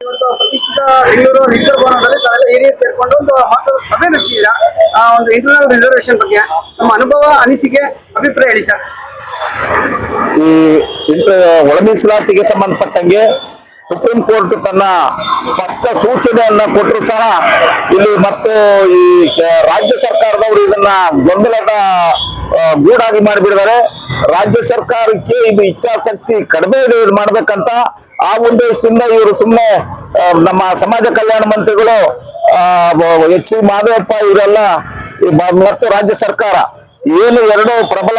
ಇವತ್ತು ಪ್ರತಿಷ್ಠಿತ ಬೆಂಗಳೂರು ಲಿಂಗರ್ ಭವನದಲ್ಲಿ ತಾವೆಲ್ಲ ಹಿರಿಯರು ಸೇರ್ಕೊಂಡು ಒಂದು ಮಾತು ಸಭೆ ನಡೆಸಿದ್ದೀರಾ. ಒಂದು ಇಂಟರ್ನಲ್ ರಿಸರ್ವೇಶನ್ ಬಗ್ಗೆ ನಮ್ಮ ಅನುಭವ, ಅನಿಸಿಕೆ, ಅಭಿಪ್ರಾಯ ಹೇಳಿ ಸರ್. ಈ ಒಳ ಮೀಸಲಾತಿಗೆ ಸಂಬಂಧಪಟ್ಟಂಗೆ ಸುಪ್ರೀಂ ಕೋರ್ಟ್ ತನ್ನ ಸ್ಪಷ್ಟ ಸೂಚನೆಯನ್ನ ಕೊಟ್ಟರು ಸಹ ಇಲ್ಲಿ ಮತ್ತು ಈ ರಾಜ್ಯ ಸರ್ಕಾರದವರು ಇದನ್ನ ಗೊಂದಲದ ಗೂಡಾಗಿ ಮಾಡಿಬಿಡಿದ್ದಾರೆ. ರಾಜ್ಯ ಸರ್ಕಾರಕ್ಕೆ ಇದು ಇಚ್ಛಾಶಕ್ತಿ ಕಡಿಮೆ ಮಾಡ್ಬೇಕಂತ ಆ ಉದ್ದೇಶದಿಂದ ಇವರು ಸುಮ್ಮನೆ ನಮ್ಮ ಸಮಾಜ ಕಲ್ಯಾಣ ಮಂತ್ರಿಗಳು ಎಚ್ ಮಾದೇವಪ್ಪ ಇವರೆಲ್ಲ ಮತ್ತು ರಾಜ್ಯ ಸರ್ಕಾರ ಏನು ಎರಡು ಪ್ರಬಲ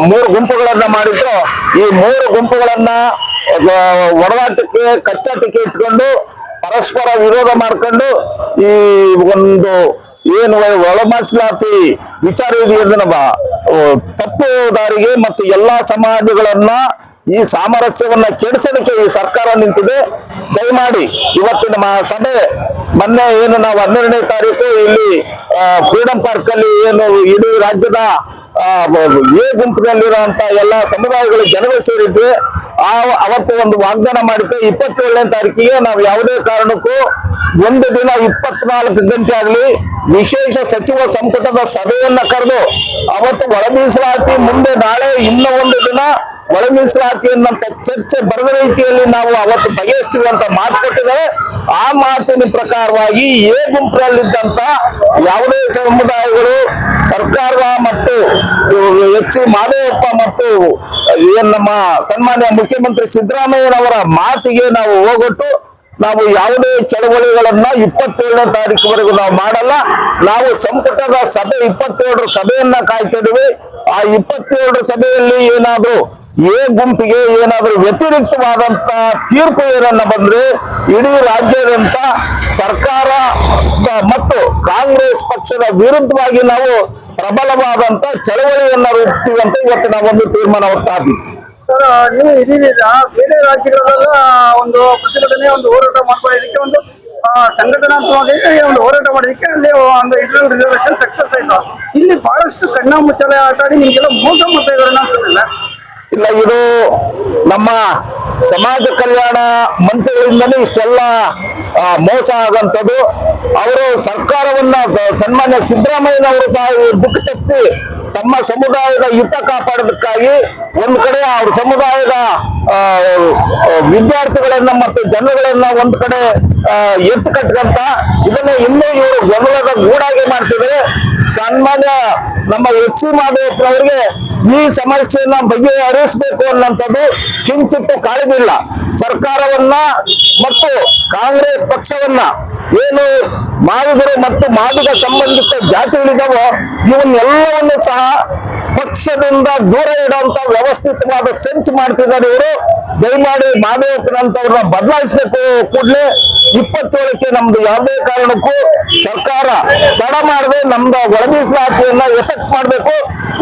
ಮೂರು ಗುಂಪುಗಳನ್ನ ಮಾಡಿದ್ರು, ಈ ಮೂರು ಗುಂಪುಗಳನ್ನ ಒಡನಾಟಕ್ಕೆ ಕಚ್ಚಾಟಕ್ಕೆ ಇಟ್ಕೊಂಡು ಪರಸ್ಪರ ವಿರೋಧ ಮಾಡ್ಕೊಂಡು ಈ ಒಂದು ಏನು ಒಳ ಮೀಸಲಾತಿ ವಿಚಾರ ಇದೆಯನ್ನ ತಪ್ಪು ದಾರಿಗೆ ಮತ್ತು ಎಲ್ಲಾ ಸಮಾಜಗಳನ್ನ ಈ ಸಾಮರಸ್ಯವನ್ನ ಕೆಡಿಸೋದಕ್ಕೆ ಈ ಸರ್ಕಾರ ನಿಂತಿದೆ. ದಯಮಾಡಿ ಇವತ್ತಿನ ಸಭೆ ಮೊನ್ನೆ ಏನು ನಾವು 12ನೇ ತಾರೀಕು ಇಲ್ಲಿ ಫ್ರೀಡಂ ಪಾರ್ಕ್ ಅಲ್ಲಿ ಏನು ಇಡೀ ರಾಜ್ಯದ ಎ ಗುಂಪಿನಲ್ಲಿರುವಂತ ಎಲ್ಲಾ ಸಮುದಾಯಗಳು ಜನಗಳು ಸೇರಿದ್ವಿ. ಅವತ್ತು ಒಂದು ವಾಗ್ದಾನ ಮಾಡಿದ್ದೆ, 27ನೇ ತಾರೀಕಿಗೆ ನಾವು ಯಾವುದೇ ಕಾರಣಕ್ಕೂ ಒಂದು ದಿನ 24 ಗಂಟೆ ಆಗಲಿ ವಿಶೇಷ ಸಚಿವ ಸಂಪುಟದ ಸಭೆಯನ್ನ ಕರೆದು ಅವತ್ತು ಒಳ ಮೀಸಲಾತಿ ಮುಂದೆ ನಾಳೆ ಇನ್ನೂ ಒಂದು ದಿನ ಒಳ ಮೀಸಲಾತಿಯನ್ನಂತ ಚರ್ಚೆ ಬರದ ರೀತಿಯಲ್ಲಿ ನಾವು ಅವತ್ತು ಬಗೆಹರಿಸುವ ಅಂತ ಮಾತು ಕೊಟ್ಟಿದ್ದಾರೆ. ಆ ಮಾತಿನ ಪ್ರಕಾರವಾಗಿ ಎ ಗುಂಪಿನಲ್ಲಿದ್ದಂತ ಯಾವುದೇ ಸಮುದಾಯಗಳು ಸರ್ಕಾರದ ಮತ್ತು ಎಚ್ ಮಾದೇವಪ್ಪ ಮತ್ತು ಏನ್ ನಮ್ಮ ಸನ್ಮಾನ್ಯ ಮುಖ್ಯಮಂತ್ರಿ ಸಿದ್ದರಾಮಯ್ಯನವರ ಮಾತಿಗೆ ನಾವು ಹೋಗೊಟ್ಟು ನಾವು ಯಾವುದೇ ಚಳವಳಿಗಳನ್ನ 27ನೇ ತಾರೀಕುವರೆಗೂ ನಾವು ಮಾಡಲ್ಲ. ನಾವು ಸಂಪುಟದ ಸಭೆ 27ರ ಸಭೆಯನ್ನ ಕಾಯ್ತಿದ್ದೀವಿ. ಆ 27ರ ಸಭೆಯಲ್ಲಿ ಏನಾದ್ರೂ ಎ ಗುಂಪಿಗೆ ಏನಾದ್ರೂ ವ್ಯತಿರಿಕ್ತವಾದಂತ ತೀರ್ಪು ಏನನ್ನ ಬಂದ್ರೆ ಇಡೀ ರಾಜ್ಯಾದ್ಯಂತ ಸರ್ಕಾರ ಮತ್ತು ಕಾಂಗ್ರೆಸ್ ಪಕ್ಷದ ವಿರುದ್ಧವಾಗಿ ನಾವು ಪ್ರಬಲವಾದಂತ ಚಳವಳಿಯನ್ನ ರೂಪಿಸ್ತೀವಿ ಅಂತ ಇವತ್ತು ನಾವೊಂದು ತೀರ್ಮಾನ ಹೊತ್ತಾದ್ವಿ. ಸರ್, ನೀವು ಇದೀಗ ಬೇರೆ ರಾಜ್ಯಗಳೆಲ್ಲ ಒಂದು ಪ್ರತಿಭಟನೆ, ಒಂದು ಹೋರಾಟ ಮಾಡ್ಕೊಳ್ಳೋದಕ್ಕೆ ಒಂದು ಸಂಘಟನಾತ್ಮಕವಾಗಿ ಒಂದು ಹೋರಾಟ ಮಾಡೋದಕ್ಕೆ ಅಲ್ಲಿ ಒಂದು ಇಂಟರ್ನಲ್ ರಿಸರ್ವೇಶನ್ ಸಕ್ಸಸ್ ಆಯ್ತು. ಇಲ್ಲಿ ಬಹಳಷ್ಟು ಕಣ್ಣ ಮುಚ್ಚಾಲೆ ಆಟ ಆಡಿ ನಿಮ್ಗೆಲ್ಲ ಮೋಸ ಮಾಡ್ತಾ ಇದಾರೆ ಅನ್ಸೋದಿಲ್ಲ? ಇಲ್ಲ, ಇದು ನಮ್ಮ ಸಮಾಜ ಕಲ್ಯಾಣ ಮಂತ್ರಿಗಳಿಂದಲೇ ಇಷ್ಟೆಲ್ಲ ಮೋಸ ಆಗಂತದ್ದು. ಅವರು ಸರ್ಕಾರವನ್ನ ಸನ್ಮಾನ್ಯ ಸಿದ್ದರಾಮಯ್ಯನವರು ಸಹ ದಿಕ್ಕು ತಪ್ಪಿಸಿ ತಮ್ಮ ಸಮುದಾಯದ ಹಿತ ಕಾಪಾಡೋದಕ್ಕಾಗಿ ಒಂದು ಕಡೆ ಅವ್ರ ಸಮುದಾಯದ ವಿದ್ಯಾರ್ಥಿಗಳನ್ನ ಮತ್ತು ಜನಗಳನ್ನ ಒಂದ್ ಕಡೆ ಎತ್ತು ಕಟ್ಕಂತ ಇದನ್ನ ಇನ್ನೂ ಇವರು ಗೊಂದಲದ ಗೂಡಾಗಿ ಮಾಡ್ತಿದ್ದಾರೆ. ಸನ್ಮಾನ್ಯ ನಮ್ಮ ಎಚ್ ಮಾದೇವಪ್ಪನವರಿಗೆ ಈ ಸಮಸ್ಯೆಯನ್ನ ಬಗೆಹರಿಸಬೇಕು ಅನ್ನೋಂಥದ್ದು ಕಿಂಚಿತ್ತು ಕಾಳಜಿಲ್ಲ. ಸರ್ಕಾರವನ್ನ ಮತ್ತು ಕಾಂಗ್ರೆಸ್ ಪಕ್ಷವನ್ನ ಏನು ಮಾದಿಗರು ಮತ್ತು ಮಾದಿಗ ಸಂಬಂಧಿತ ಜಾತಿಗಳಿದಾವೋ ಇವನ್ನೆಲ್ಲವನ್ನು ಸಹ ಪಕ್ಷದಿಂದ ದೂರ ಇಡುವಂತ ವ್ಯವಸ್ಥಿತವಾದ ಸಂಚು ಮಾಡ್ತಿದ್ದಾರೆ ಇವರು. ದಯಮಾಡಿ ಮಾದೇವಪ್ಪನಂತವ್ರನ್ನ ಬದಲಾಯಿಸಬೇಕು. ಕೂಡಲೇ 27ಕ್ಕೆ ನಮ್ದು ಯಾವುದೇ ಕಾರಣಕ್ಕೂ ಸರ್ಕಾರ ತಡ ಮಾಡದೆ ನಮ್ದು ಒಳ ಮೀಸಲಾತಿಯನ್ನ ಎಫೆಕ್ಟ್ ಮಾಡಬೇಕು.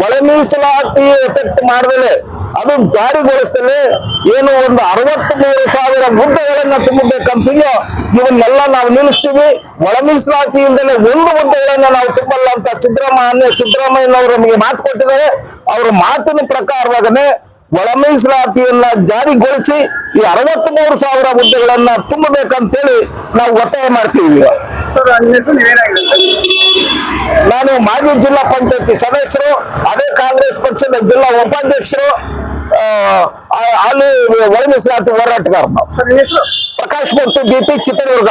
ಒಳ ಮೀಸಲಾತಿ ಎಫೆಕ್ಟ್ ಮಾಡದಲೆ ಅದು ಜಾರಿಗೊಳಿಸ್ತಲೇ ಏನು ಒಂದು 63,000 ಹುದ್ದೆಗಳನ್ನ ತುಂಬಬೇಕಂತೀವೋ ಇವನ್ನೆಲ್ಲ ನಾವು ನಿಲ್ಲಿಸ್ತೀವಿ. ಒಳ ಮೀಸಲಾತಿಯಿಂದಲೇ ಒಂದು ಹುದ್ದೆಗಳನ್ನ ನಾವು ತುಂಬಲ್ಲ ಅಂತ ಸಿದ್ದರಾಮಯ್ಯನವರು ನಮಗೆ ಮಾತು ಕೊಟ್ಟಿದ್ದಾರೆ. ಅವರ ಮಾತಿನ ಪ್ರಕಾರವಾಗನೆ ಒಳ ಮೀಸಲಾತಿಯನ್ನ ಜಾರಿಗೊಳಿಸಿ ಈ 63,000 ಹುದ್ದೆಗಳನ್ನ ತುಂಬಬೇಕಂತೇಳಿ ನಾವು ಒತ್ತಾಯ ಮಾಡ್ತೀವಿ. ನಾನು ಮಾಜಿ ಜಿಲ್ಲಾ ಪಂಚಾಯತಿ ಸದಸ್ಯರು, ಅದೇ ಕಾಂಗ್ರೆಸ್ ಪಕ್ಷದ ಜಿಲ್ಲಾ ಉಪಾಧ್ಯಕ್ಷರು, ಅಲ್ಲಿ ಒಳ ಮೀಸಲಾತಿ ಹೋರಾಟಗಾರ. ಪ್ರಕಾಶ್ ಮೂರ್ತಿ, BP, ಚಿತ್ರದುರ್ಗ.